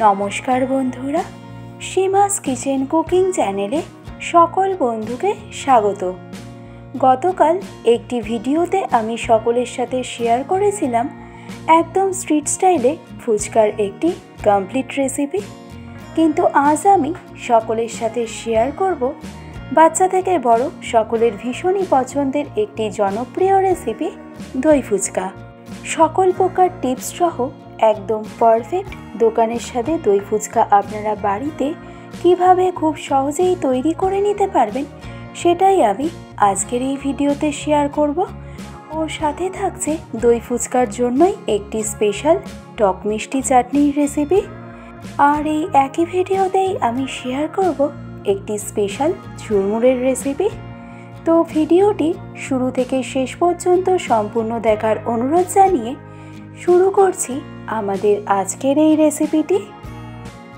নমস্কার বন্ধুরা, সীমাস kitchen cooking চ্যানেলে সকল বন্ধুকে স্বাগত। গতকাল একটি ভিডিওতে আমি সকলের সাথে শেয়ার করেছিলাম একদম স্ট্রিট স্টাইলে ফুচকার একটি কমপ্লিট রেসিপি, কিন্তু আজ আমি সকলের সাথে শেয়ার করব বাচ্চা থেকে বড় সকলের ভীষণই পছন্দের একটি জনপ্রিয় রেসিপি দই ফুচকা। সকল প্রকার টিপস সহ একদম পারফেক্ট দোকানের সাথে দই ফুচকা আপনারা বাড়িতে কিভাবে খুব সহজেই তৈরি করে নিতে পারবেন সেটাই আমি আজকের এই ভিডিওতে শেয়ার করব। ওর সাথে থাকছে দই ফুচকার জন্যই একটি স্পেশাল টক মিষ্টি চাটনির রেসিপি, আর এই একই ভিডিওতেই আমি শেয়ার করব একটি স্পেশাল ঝুরমুড়ের রেসিপি। তো ভিডিওটি শুরু থেকে শেষ পর্যন্ত সম্পূর্ণ দেখার অনুরোধ জানিয়ে শুরু করছি আমাদের আজকের এই রেসিপিটি।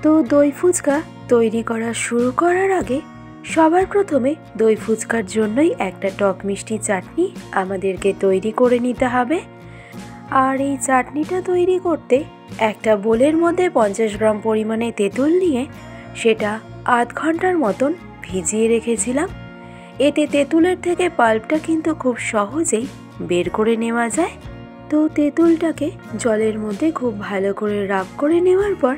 তো দই ফুচকা তৈরি করা শুরু করার আগে সবার প্রথমে দই ফুচকার জন্যই একটা টক মিষ্টি চাটনি আমাদেরকে তৈরি করে নিতে হবে। আর এই চাটনিটা তৈরি করতে একটা বোলের মধ্যে 50 গ্রাম পরিমাণে তেঁতুল নিয়ে সেটা আধ ঘন্টার মতন ভিজিয়ে রেখেছিলাম। এতে তেঁতুলের থেকে পাল্পটা কিন্তু খুব সহজেই বের করে নেওয়া যায়। তো তেঁতুলটাকে জলের মধ্যে খুব ভালো করে রাব করে নেওয়ার পর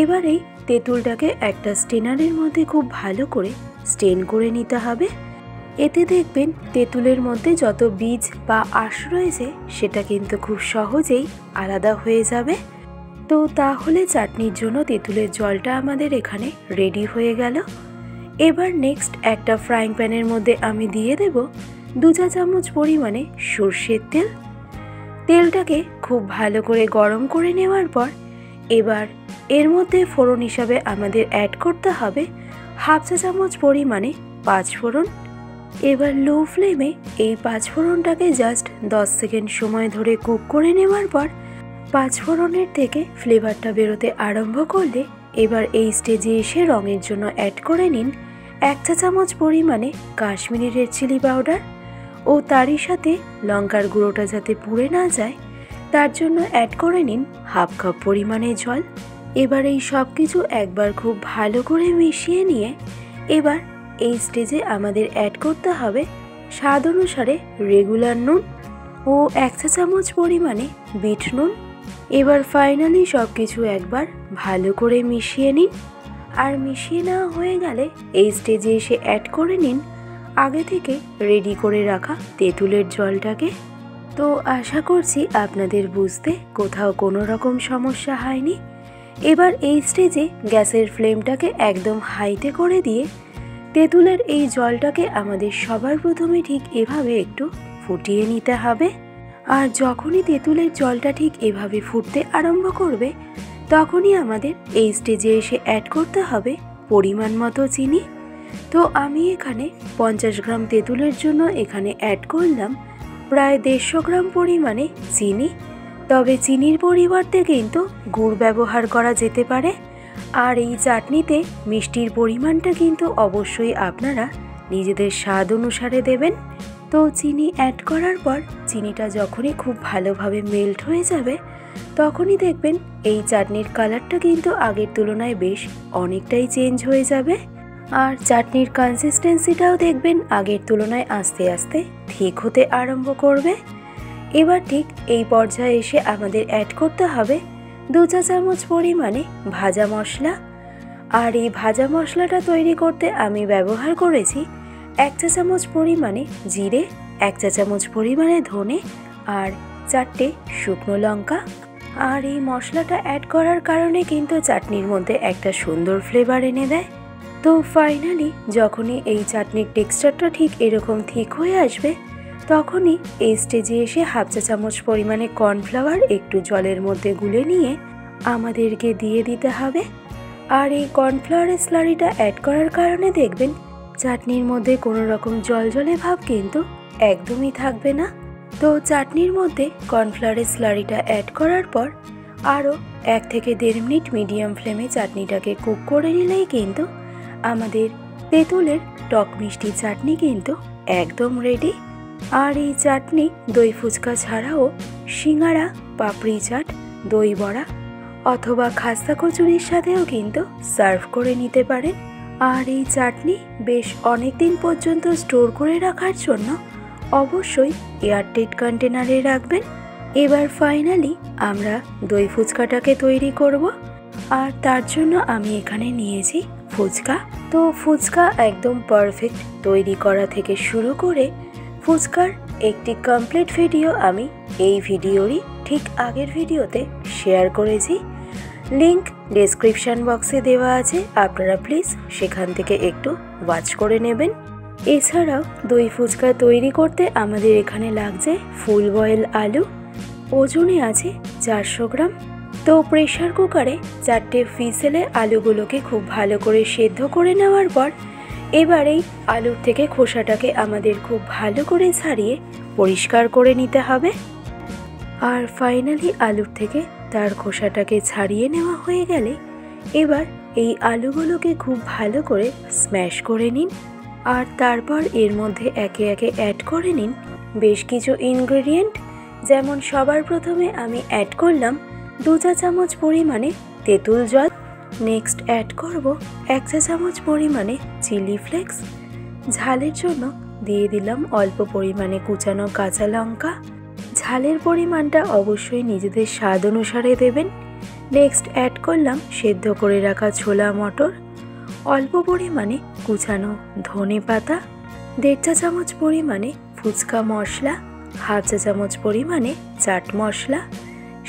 এবারেই তেঁতুলটাকে একটা স্টেনারের মধ্যে খুব ভালো করে স্টেন করে নিতে হবে। এতে দেখবেন তেঁতুলের মধ্যে যত বীজ বা আঁশ রয়েছে সেটা কিন্তু খুব সহজেই আলাদা হয়ে যাবে। তো তাহলে চাটনির জন্য তেঁতুলের জলটা আমাদের এখানে রেডি হয়ে গেল। এবার নেক্সট একটা ফ্রাইং প্যানের মধ্যে আমি দিয়ে দেব 2 চা চামচ পরিমাণে সর্ষের তেল। তেলটাকে খুব ভালো করে গরম করে নেওয়ার পর এবার এর মধ্যে ফোড়ন হিসাবে আমাদের অ্যাড করতে হবে 1/2 চা চামচ পরিমাণে 5 ফোড়ন। এবার লো ফ্লেমে এই 5 ফোড়নটাকে জাস্ট 10 সেকেন্ড সময় ধরে কুক করে নেওয়ার পর 5 ফোড়নের থেকে ফ্লেভারটা বেরোতে আরম্ভ করলে এবার এই স্টেজে এসে রঙের জন্য অ্যাড করে নিন 1 চা চামচ পরিমাণে কাশ্মীরি রেড চিলি পাউডার ও তারই সাথে লঙ্কার গুঁড়োটা যাতে পুড়ে না যায় তার জন্য অ্যাড করে নিন 1/2 কাপ পরিমাণে জল। এবার এই সব কিছু একবার খুব ভালো করে মিশিয়ে নিয়ে এবার এই স্টেজে আমাদের অ্যাড করতে হবে স্বাদ অনুসারে রেগুলার নুন ও 1 চা চামচ পরিমাণে বিট নুন। এবার ফাইনালি সব কিছু একবার ভালো করে মিশিয়ে নিন। আর মিশিয়ে নেওয়া হয়ে গেলে এই স্টেজে এসে অ্যাড করে নিন আগে থেকে রেডি করে রাখা তেঁতুলের জলটাকে। তো আশা করছি আপনাদের বুঝতে কোথাও কোনো রকম সমস্যা হয়নি। এবার এই স্টেজে গ্যাসের ফ্লেমটাকে একদম হাইতে করে দিয়ে তেঁতুলের এই জলটাকে আমাদের সবার প্রথমে ঠিক এভাবে একটু ফুটিয়ে নিতে হবে। আর যখনই তেঁতুলের জলটা ঠিক এভাবে ফুটতে আরম্ভ করবে তখনই আমাদের এই স্টেজে এসে অ্যাড করতে হবে পরিমাণ মতো চিনি। তো আমি এখানে 50 গ্রাম তেঁতুলের জন্য এখানে অ্যাড করলাম প্রায় 150 গ্রাম পরিমাণে চিনি। তবে চিনির পরিবর্তে কিন্তু গুড় ব্যবহার করা যেতে পারে। আর এই চাটনিতে মিষ্টির পরিমাণটা কিন্তু অবশ্যই আপনারা নিজেদের স্বাদ অনুসারে দেবেন। তো চিনি অ্যাড করার পর চিনিটা যখনই খুব ভালোভাবে মেল্ট হয়ে যাবে তখনই দেখবেন এই চাটনির কালারটা কিন্তু আগের তুলনায় বেশ অনেকটাই চেঞ্জ হয়ে যাবে। আর চাটনির কনসিস্টেন্সিটাও দেখবেন আগের তুলনায় আস্তে আস্তে ঠিক হতে আরম্ভ করবে। এবার ঠিক এই পর্যায়ে এসে আমাদের অ্যাড করতে হবে 2 চা চামচ পরিমাণে ভাজা মশলা। আর এই ভাজা মশলাটা তৈরি করতে আমি ব্যবহার করেছি 1 চা চামচ পরিমাণে জিরে, 1 চা চামচ পরিমাণে ধনে আর 4টে শুকনো লঙ্কা। আর এই মশলাটা অ্যাড করার কারণে কিন্তু চাটনির মধ্যে একটা সুন্দর ফ্লেভার এনে দেয়। তো ফাইনালি যখনই এই চাটনির টেক্সচারটা ঠিক এরকম ঠিক হয়ে আসবে তখনই এই স্টেজে এসে 1/2 চা চামচ পরিমাণে কর্নফ্লাওয়ার একটু জলের মধ্যে গুলে নিয়ে আমাদেরকে দিয়ে দিতে হবে। আর এই কর্নফ্লাওয়ারের স্লারিটা অ্যাড করার কারণে দেখবেন চাটনির মধ্যে কোনো রকম জলজলে ভাব কিন্তু একদমই থাকবে না। তো চাটনির মধ্যে কর্নফ্লাওয়ারের স্লারিটা অ্যাড করার পর আরও 1 থেকে 1.5 মিনিট মিডিয়াম ফ্লেমে চাটনিটাকে কুক করে নিলেই কিন্তু আমাদের তেঁতুলের টক মিষ্টি চাটনি কিন্তু একদম রেডি। আর এই চাটনি দই ফুচকা ছাড়াও সিঙ্গারা, পাপড়ি চাট, দই বড়া অথবা খাস্তা কচুরির সাথেও কিন্তু সার্ভ করে নিতে পারেন। আর এই চাটনি বেশ অনেক দিন পর্যন্ত স্টোর করে রাখার জন্য অবশ্যই এয়ারটাইট কন্টেনারে রাখবেন। এবার ফাইনালি আমরা দই ফুচকাটাকে তৈরি করব। আর তার জন্য আমি এখানে নিয়েছি ফুচকা। তো ফুচকা একদম পারফেক্ট তৈরি করা থেকে শুরু করে ফুচকার একটি কমপ্লিট ভিডিও আমি এই ভিডিওরই ঠিক আগের ভিডিওতে শেয়ার করেছি। লিংক ডেসক্রিপশন বক্সে দেওয়া আছে, আপনারা প্লিজ সেখান থেকে একটু ওয়াচ করে নেবেন। এছাড়াও দই ফুচকা তৈরি করতে আমাদের এখানে লাগছে ফুল বয়েল আলু, ওজনে আছে 400 গ্রাম। তো প্রেশার কুকারে 4টে হুইসেলে আলুগুলোকে খুব ভালো করে সেদ্ধ করে নেওয়ার পর এবার এই আলুর থেকে খোসাটাকে আমাদের খুব ভালো করে ছাড়িয়ে পরিষ্কার করে নিতে হবে। আর ফাইনালি আলুর থেকে তার খোসাটাকে ছাড়িয়ে নেওয়া হয়ে গেলে এবার এই আলুগুলোকে খুব ভালো করে স্ম্যাশ করে নিন। আর তারপর এর মধ্যে একে একে অ্যাড করে নিন বেশ কিছু ইনগ্রেডিয়েন্ট। যেমন সবার প্রথমে আমি অ্যাড করলাম 2 চা চামচ পরিমাণে তেঁতুল জল। নেক্সট অ্যাড করব 1 চা চামচ পরিমাণে চিলি ফ্লেক্স। ঝালের জন্য দিয়ে দিলাম অল্প পরিমাণে কুচানো কাঁচা লঙ্কা। ঝালের পরিমাণটা অবশ্যই নিজেদের স্বাদ অনুসারে দেবেন। নেক্সট অ্যাড করলাম সেদ্ধ করে রাখা ছোলা মটর, অল্প পরিমাণে কুচানো ধনে পাতা, 1.5 চা চামচ পরিমাণে ফুচকা মশলা, 1/2 চা চামচ পরিমাণে চাট মশলা,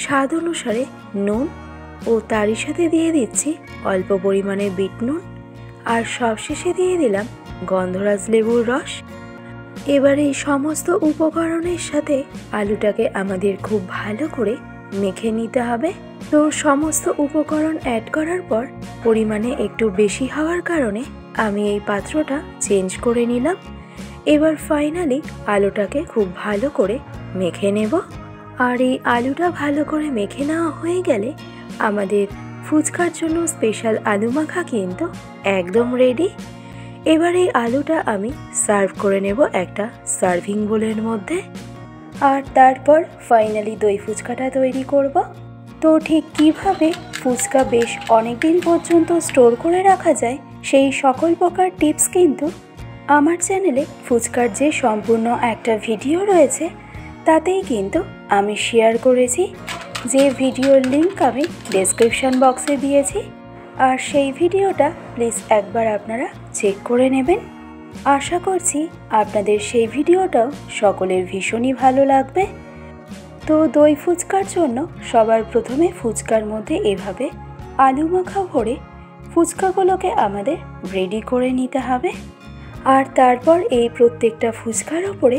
স্বাদ অনুসারে নুন ও তারই সাথে দিয়ে দিচ্ছি অল্প পরিমাণে বিট নুন। আর সবশেষে দিয়ে দিলাম গন্ধরাজ লেবুর রস। এবার এই সমস্ত উপকরণের সাথে আলুটাকে আমাদের খুব ভালো করে মেখে নিতে হবে। তো সমস্ত উপকরণ অ্যাড করার পর পরিমাণে একটু বেশি হওয়ার কারণে আমি এই পাত্রটা চেঞ্জ করে নিলাম। এবার ফাইনালি আলুটাকে খুব ভালো করে মেখে নেব। আর এই আলুটা ভালো করে মেখে নেওয়া হয়ে গেলে আমাদের ফুচকার জন্য স্পেশাল আলু মাখা কিন্তু একদম রেডি। এবার এই আলুটা আমি সার্ভ করে নেব একটা সার্ভিং বোলের মধ্যে। আর তারপর ফাইনালি দই ফুচকাটা তৈরি করব। তো ঠিক কিভাবে ফুচকা বেশ অনেক দিন পর্যন্ত স্টোর করে রাখা যায় সেই সকল প্রকার টিপস কিন্তু আমার চ্যানেলে ফুচকার যে সম্পূর্ণ একটা ভিডিও রয়েছে তাতেই কিন্তু আমি শেয়ার করেছি, যে ভিডিওর লিংক আমি ডেসক্রিপশন বক্সে দিয়েছি। আর সেই ভিডিওটা প্লিজ একবার আপনারা চেক করে নেবেন। আশা করছি আপনাদের সেই ভিডিওটাও সকলের ভীষণই ভালো লাগবে। তো দই ফুচকার জন্য সবার প্রথমে ফুচকার মধ্যে এভাবে আলু মাখা ভরে ফুচকাগুলোকে আমাদের রেডি করে নিতে হবে। আর তারপর এই প্রত্যেকটা ফুচকার ওপরে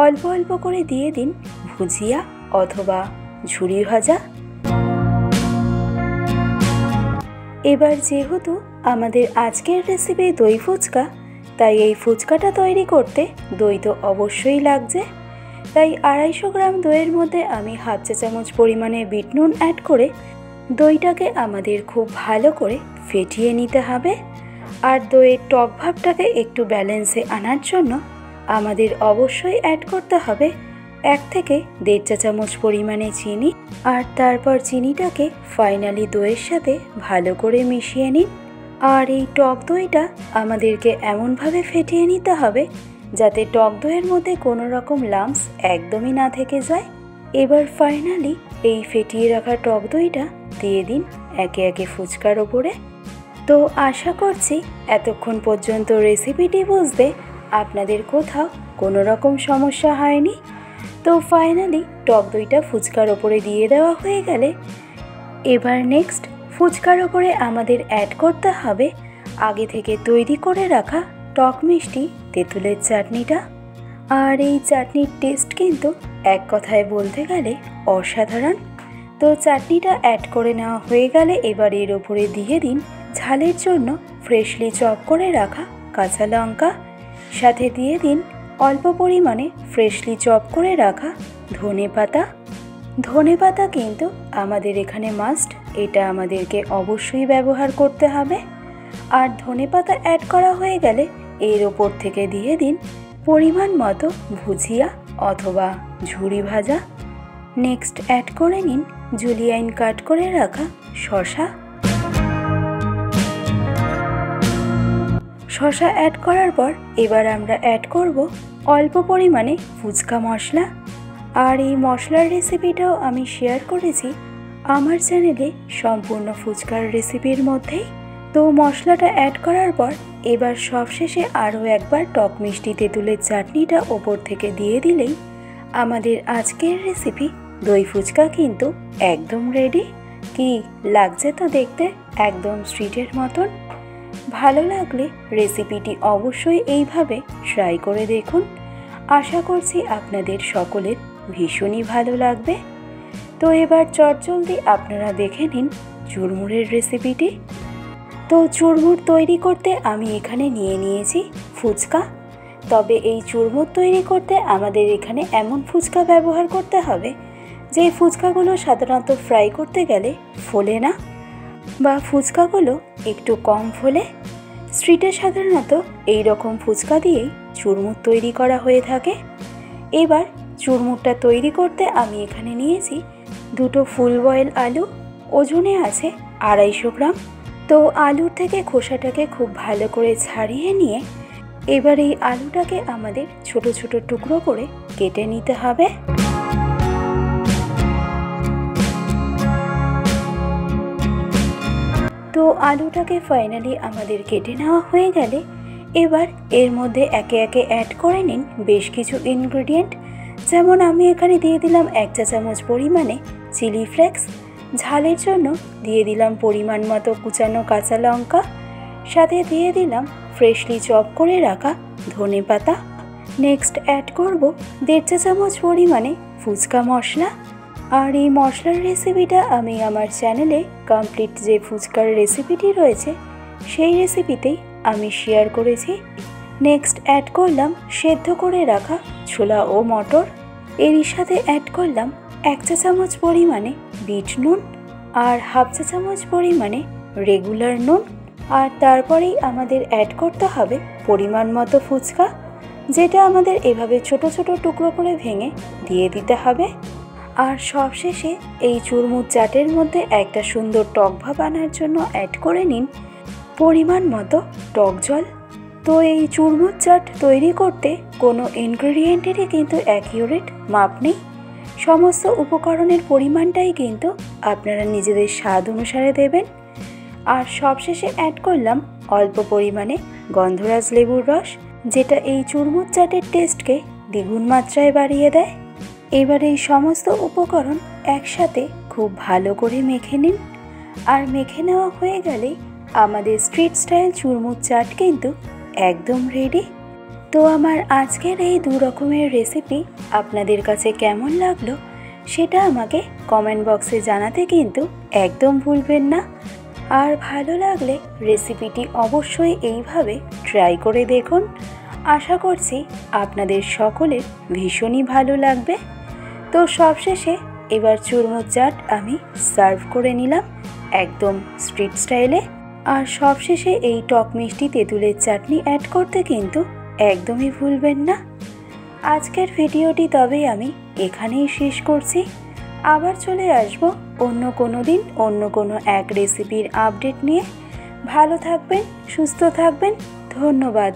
অল্প অল্প করে দিয়ে দিন ভুজিয়া অথবা ঝুরি ভাজা। এবার যেহেতু আমাদের আজকের রেসিপি দই ফুচকা, তাই এই ফুচকাটা তৈরি করতে দই তো অবশ্যই লাগছে। তাই 250 গ্রাম দইয়ের মধ্যে আমি 1/2 চা চামচ পরিমাণে বিট নুন অ্যাড করে দইটাকে আমাদের খুব ভালো করে ফেটিয়ে নিতে হবে। আর দইয়ের টক ভাবটাকে একটু ব্যালেন্সে আনার জন্য আমাদের অবশ্যই অ্যাড করতে হবে 1 থেকে 1.5 চা চামচ পরিমাণে চিনি। আর তারপর চিনিটাকে ফাইনালি দইয়ের সাথে ভালো করে মিশিয়ে নিন। আর এই টক দইটা আমাদেরকে এমনভাবে ফেটিয়ে নিতে হবে যাতে টক দইয়ের মধ্যে কোনো রকম লাম্পস একদমই না থেকে যায়। এবার ফাইনালি এই ফেটিয়ে রাখা টক দইটা দিয়ে দিন একে একে ফুচকার ওপরে। তো আশা করছি এতক্ষণ পর্যন্ত রেসিপিটি বুঝতে আপনাদের কোথাও কোনো রকম সমস্যা হয়নি। তো ফাইনালি টক দইটা ফুচকার ওপরে দিয়ে দেওয়া হয়ে গেলে এবার নেক্সট ফুচকার ওপরে আমাদের অ্যাড করতে হবে আগে থেকে তৈরি করে রাখা টক মিষ্টি তেঁতুলের চাটনিটা। আর এই চাটনির টেস্ট কিন্তু এক কথায় বলতে গেলে অসাধারণ। তো চাটনিটা অ্যাড করে নেওয়া হয়ে গেলে এবার এর ওপরে দিয়ে দিন ঝালের জন্য ফ্রেশলি চপ করে রাখা কাঁচা লঙ্কা, সাথে দিয়ে দিন অল্প পরিমাণে ফ্রেশলি চপ করে রাখা ধনে পাতা। ধনে পাতা কিন্তু আমাদের এখানে মাস্ট, এটা আমাদেরকে অবশ্যই ব্যবহার করতে হবে। আর ধনে পাতা অ্যাড করা হয়ে গেলে এর ওপর থেকে দিয়ে দিন পরিমাণ মতো ভুজিয়া অথবা ঝুরি ভাজা। নেক্সট অ্যাড করে নিন জুলিয়াইন কাট করে রাখা শসা অ্যাড করার পর এবার আমরা অ্যাড করব অল্প পরিমাণে ফুচকা মশলা। আর এই মশলার রেসিপিটাও আমি শেয়ার করেছি আমার চ্যানেলে সম্পূর্ণ ফুচকার রেসিপির মধ্যেই। তো মশলাটা অ্যাড করার পর এবার সবশেষে আরও একবার টক মিষ্টি তেঁতুলের চাটনিটা ওপর থেকে দিয়ে দিলেই আমাদের আজকের রেসিপি দই ফুচকা কিন্তু একদম রেডি। কি লাগছে তো দেখতে একদম স্ট্রিটের মতন। ভালো লাগলে রেসিপিটি অবশ্যই এইভাবে ট্রাই করে দেখুন। আশা করছি আপনাদের সকলের ভীষণই ভালো লাগবে। তো এবার চটজলদি আপনারা দেখে নিন চুরমুরের রেসিপিটি। তো চুরমুর তৈরি করতে আমি এখানে নিয়ে নিয়েছি ফুচকা। তবে এই চুরমুর তৈরি করতে আমাদের এখানে এমন ফুচকা ব্যবহার করতে হবে যে ফুচকাগুলো সাধারণত ফ্রাই করতে গেলে ফোলে না, বা ফুচকাগুলো একটু কম ফোলে। স্ট্রিটে সাধারণত এই রকম ফুচকা দিয়েই চুরমুর তৈরি করা হয়ে থাকে। এবার চুরমুরটা তৈরি করতে আমি এখানে নিয়েছি দুটো ফুল বয়েল আলু, ওজনে আছে 250 গ্রাম। তো আলুর থেকে খোসাটাকে খুব ভালো করে ছাড়িয়ে নিয়ে এবার এই আলুটাকে আমাদের ছোট ছোট টুকরো করে কেটে নিতে হবে। তো আলুটাকে ফাইনালি আমাদের কেটে নেওয়া হয়ে গেলে এবার এর মধ্যে একে একে অ্যাড করে নিন বেশ কিছু ইনগ্রেডিয়েন্ট। যেমন আমি এখানে দিয়ে দিলাম 1 চা চামচ পরিমাণে চিলি ফ্লেক্স, ঝালের জন্য দিয়ে দিলাম পরিমাণ মতো কুচানো কাঁচা লঙ্কা, সাথে দিয়ে দিলাম ফ্রেশলি চপ করে রাখা ধনেপাতা। নেক্সট অ্যাড করব 1.5 চা চামচ পরিমাণে ফুচকা মশলা। আর এই মশলার রেসিপিটা আমি আমার চ্যানেলে কমপ্লিট যে ফুচকার রেসিপিটি রয়েছে সেই রেসিপিতেই আমি শেয়ার করেছি। নেক্সট অ্যাড করলাম সেদ্ধ করে রাখা ছোলা ও মটর। এরই সাথে অ্যাড করলাম 1 চা চামচ পরিমাণে বিট নুন আর 1/2 চা চামচ পরিমাণে রেগুলার নুন। আর তারপরেই আমাদের অ্যাড করতে হবে পরিমাণ মতো ফুচকা, যেটা আমাদের এভাবে ছোট ছোট টুকরো করে ভেঙে দিয়ে দিতে হবে। আর সবশেষে এই চুরমুর চাটের মধ্যে একটা সুন্দর টক ভাব আনার জন্য অ্যাড করে নিন পরিমাণ মতো টক জল। তো এই চুরমুর চাট তৈরি করতে কোনো ইনগ্রেডিয়েন্টেরই কিন্তু অ্যাকিউরেট মাপ নেই। সমস্ত উপকরণের পরিমাণটাই কিন্তু আপনারা নিজেদের স্বাদ অনুসারে দেবেন। আর সবশেষে অ্যাড করলাম অল্প পরিমাণে গন্ধরাজ লেবুর রস, যেটা এই চুরমুর চাটের টেস্টকে দ্বিগুণ মাত্রায় বাড়িয়ে দেয়। এবার এই সমস্ত উপকরণ একসাথে খুব ভালো করে মেখে নিন। আর মেখে নেওয়া হয়ে গেলে আমাদের স্ট্রিট স্টাইল চুরমুর চাট কিন্তু একদম রেডি। তো আমার আজকের এই 2 রকমের রেসিপি আপনাদের কাছে কেমন লাগলো সেটা আমাকে কমেন্ট বক্সে জানাতে কিন্তু একদম ভুলবেন না। আর ভালো লাগলে রেসিপিটি অবশ্যই এইভাবে ট্রাই করে দেখুন। আশা করছি আপনাদের সকলের ভীষণই ভালো লাগবে। তো সবশেষে এবার চুরমুর চাট আমি সার্ভ করে নিলাম একদম স্ট্রিট স্টাইলে। আর সবশেষে এই টক মিষ্টি তেঁতুলের চাটনি অ্যাড করতে কিন্তু একদমই ভুলবেন না। আজকের ভিডিওটি তবে আমি এখানেই শেষ করছি। আবার চলে আসব অন্য কোনো দিন অন্য কোনো এক রেসিপির আপডেট নিয়ে। ভালো থাকবেন, সুস্থ থাকবেন, ধন্যবাদ।